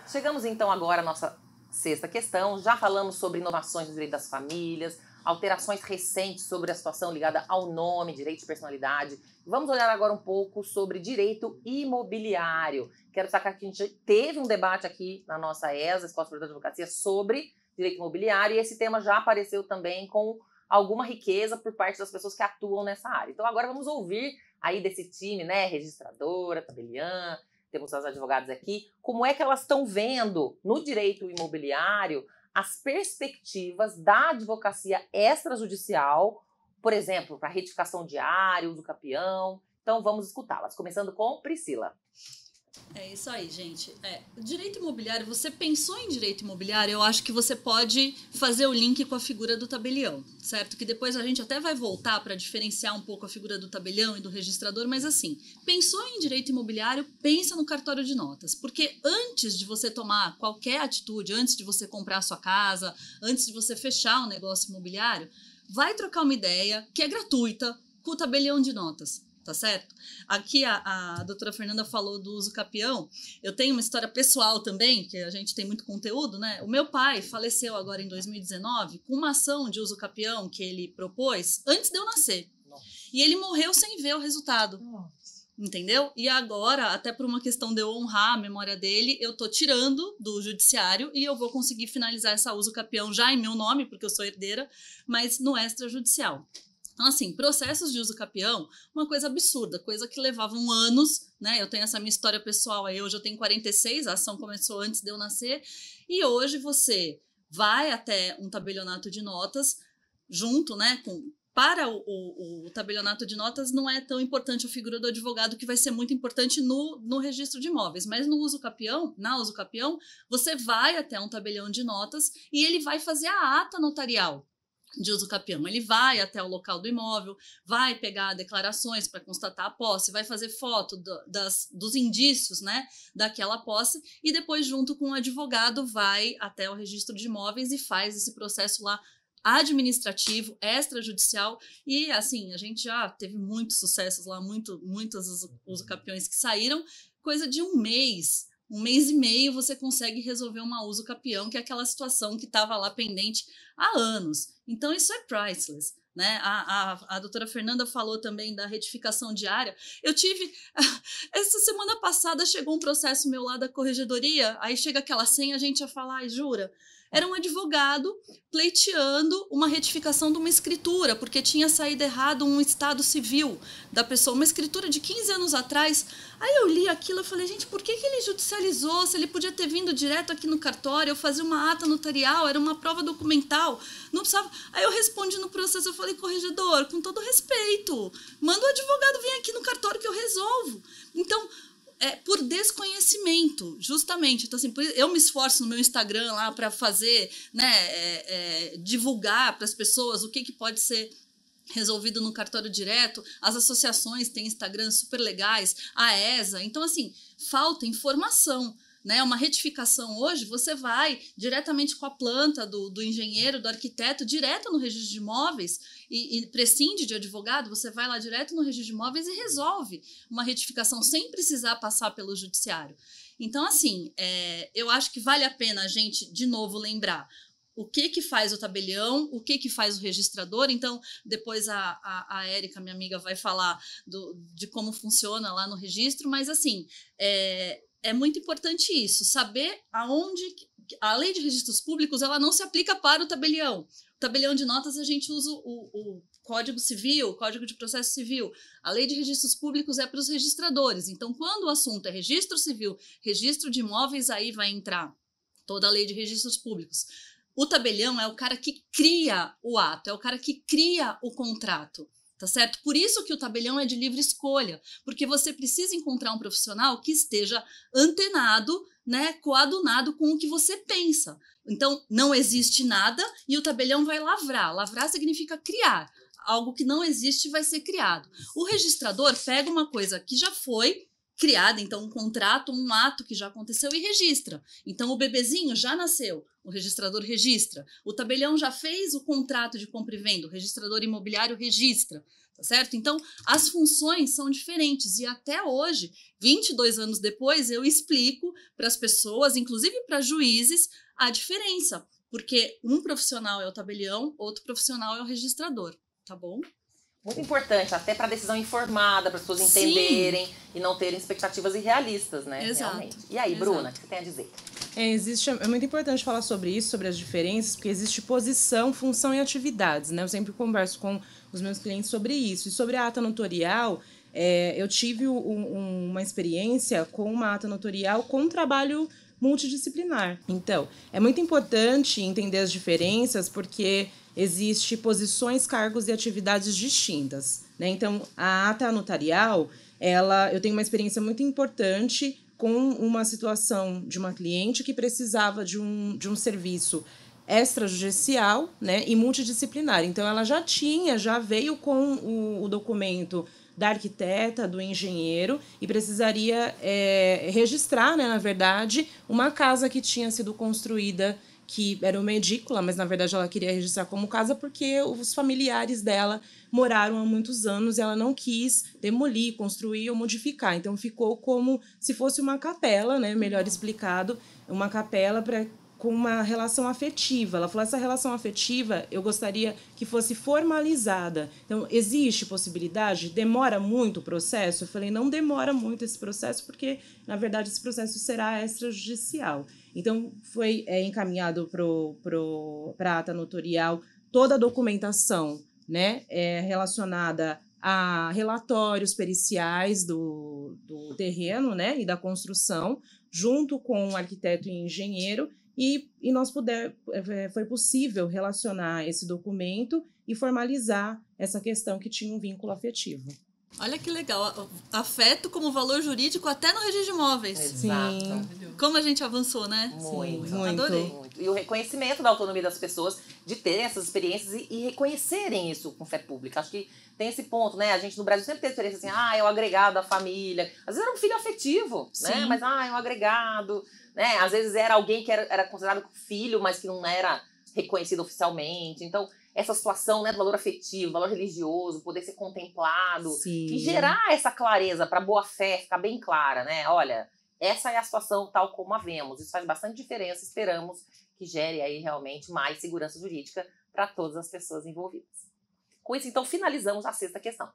Chegamos então agora à nossa sexta questão. Já falamos sobre inovações no direito das famílias, alterações recentes sobre a situação ligada ao nome, direito de personalidade. Vamos olhar agora um pouco sobre direito imobiliário. Quero destacar que a gente teve um debate aqui na nossa ESA, Escola Superior de Advocacia, sobre direito imobiliário, e esse tema já apareceu também com alguma riqueza por parte das pessoas que atuam nessa área. Então agora vamos ouvir aí desse time, né, registradora, tabeliã, temos as advogadas aqui, como é que elas estão vendo no direito imobiliário as perspectivas da advocacia extrajudicial, por exemplo, para retificação de área, uso capião. Então vamos escutá-las, começando com Priscila. É isso aí, gente. Direito imobiliário, você pensou em direito imobiliário, eu acho que você pode fazer o link com a figura do tabelião, certo? Que depois a gente até vai voltar para diferenciar um pouco a figura do tabelião e do registrador, mas assim, pensou em direito imobiliário, pensa no cartório de notas, porque antes de você tomar qualquer atitude, antes de você comprar a sua casa, antes de você fechar um negócio imobiliário, vai trocar uma ideia que é gratuita com o tabelião de notas. Tá certo? Aqui a doutora Fernanda falou do uso capião. Eu tenho uma história pessoal também, que a gente tem muito conteúdo, né? O meu pai faleceu agora em 2019 com uma ação de uso capião que ele propôs antes de eu nascer. Nossa. E ele morreu sem ver o resultado. Nossa. Entendeu? E agora, até por uma questão de eu honrar a memória dele, eu tô tirando do judiciário e eu vou conseguir finalizar essa uso capião já em meu nome, porque eu sou herdeira, mas no extrajudicial. Então, assim, processos de uso capião, uma coisa absurda, coisa que levavam anos, né? Eu tenho essa minha história pessoal aí, hoje eu tenho 46, a ação começou antes de eu nascer, e hoje você vai até um tabelionato de notas, junto, né, para o tabelionato de notas não é tão importante a figura do advogado, que vai ser muito importante no registro de imóveis, mas no uso capião, você vai até um tabelião de notas e ele vai fazer a ata notarial de uso capião. Ele vai até o local do imóvel, vai pegar declarações para constatar a posse, vai fazer foto dos indícios, né, daquela posse, e depois, junto com o advogado, vai até o registro de imóveis e faz esse processo lá administrativo, extrajudicial, e assim, a gente já teve muitos sucessos lá, muitos uso capiões que saíram, coisa de um mês e meio você consegue resolver uma uso capião, que é aquela situação que estava lá pendente há anos. Então isso é priceless, né? A doutora Fernanda falou também da retificação de área. Eu tive, essa semana passada chegou um processo meu lá da corregedoria, aí chega aquela senha, a gente ia falar, ai, jura? Era um advogado pleiteando uma retificação de uma escritura, porque tinha saído errado um estado civil da pessoa, uma escritura de 15 anos atrás. Aí eu li aquilo e falei, gente, por que ele judicializou? Se ele podia ter vindo direto aqui no cartório, eu fazia uma ata notarial, era uma prova documental, não precisava. Aí eu respondi no processo, eu falei, corregedor, com todo respeito, manda o advogado vir aqui no cartório que eu resolvo. Então, por desconhecimento, justamente. Então, assim, eu me esforço no meu Instagram lá para fazer, né, divulgar para as pessoas o que pode ser resolvido no cartório direto. As associações têm Instagram super legais, a ESA. Então, assim, falta informação, né? Uma retificação hoje, você vai diretamente com a planta do engenheiro, do arquiteto, direto no registro de imóveis e prescinde de advogado, você vai lá direto no registro de imóveis e resolve uma retificação sem precisar passar pelo judiciário. Então, assim, eu acho que vale a pena a gente, de novo, lembrar o que faz o tabelião, o que faz o registrador. Então, depois a Érica, minha amiga, vai falar de como funciona lá no registro, mas, assim, é muito importante isso, saber aonde a lei de registros públicos ela não se aplica para o tabelião. O tabelião de notas a gente usa o Código Civil, o Código de Processo Civil. A lei de registros públicos é para os registradores. Então, quando o assunto é registro civil, registro de imóveis, aí vai entrar toda a lei de registros públicos. O tabelião é o cara que cria o ato, é o cara que cria o contrato. Tá certo? Por isso que o tabelião é de livre escolha, porque você precisa encontrar um profissional que esteja antenado, né, coadunado com o que você pensa. Então, não existe nada e o tabelião vai lavrar. Lavrar significa criar. Algo que não existe vai ser criado. O registrador pega uma coisa que já foi criada, então um contrato, um ato que já aconteceu e registra. Então o bebezinho já nasceu, o registrador registra. O tabelião já fez o contrato de compra e venda, o registrador imobiliário registra, tá certo? Então, as funções são diferentes e até hoje, 22 anos depois, eu explico para as pessoas, inclusive para juízes, a diferença, porque um profissional é o tabelião, outro profissional é o registrador, tá bom? Muito importante, até para decisão informada, para as pessoas entenderem e não terem expectativas irrealistas, né? Exato. Realmente. E aí, Bruna, o que você tem a dizer? É muito importante falar sobre isso, sobre as diferenças, porque existe posição, função e atividades, né? Eu sempre converso com os meus clientes sobre isso. E sobre a ata notorial, eu tive uma experiência com uma ata notorial com trabalho multidisciplinar. Então, é muito importante entender as diferenças, porque existe posições, cargos e atividades distintas, né? Então, a ata notarial, eu tenho uma experiência muito importante com uma situação de uma cliente que precisava de um serviço extrajudicial, né, e multidisciplinar. Então, ela já veio com o documento da arquiteta, do engenheiro, e precisaria registrar, né, na verdade, uma casa que tinha sido construída, que era uma edícula, mas na verdade ela queria registrar como casa porque os familiares dela moraram há muitos anos e ela não quis demolir, construir ou modificar. Então ficou como se fosse uma capela, né, melhor explicado, uma capela com uma relação afetiva. Ela falou, essa relação afetiva eu gostaria que fosse formalizada. Então, existe possibilidade? Demora muito o processo? Eu falei, não demora muito esse processo, porque, na verdade, esse processo será extrajudicial. Então, foi encaminhado para a ata notorial toda a documentação, né, relacionada a relatórios periciais do terreno, né, e da construção, junto com o arquiteto e engenheiro, e foi possível relacionar esse documento e formalizar essa questão que tinha um vínculo afetivo. Olha que legal, afeto como valor jurídico até no registro de imóveis. Exato. Sim. Como a gente avançou, né? Muito. Sim, muito. Adorei. Muito. E o reconhecimento da autonomia das pessoas de terem essas experiências e reconhecerem isso com fé pública. Acho que tem esse ponto, né? A gente no Brasil sempre tem experiência assim, é o agregado da família. Às vezes era um filho afetivo, Sim. né? Mas, é um agregado, né? Às vezes era alguém que era considerado filho, mas que não era reconhecido oficialmente. Então, essa situação, né, do valor afetivo, valor religioso, poder ser contemplado. Sim. E gerar essa clareza para boa fé ficar bem clara, né? Olha, essa é a situação tal como a vemos. Isso faz bastante diferença. Esperamos que gere aí realmente mais segurança jurídica para todas as pessoas envolvidas. Com isso, então, finalizamos a 6ª questão.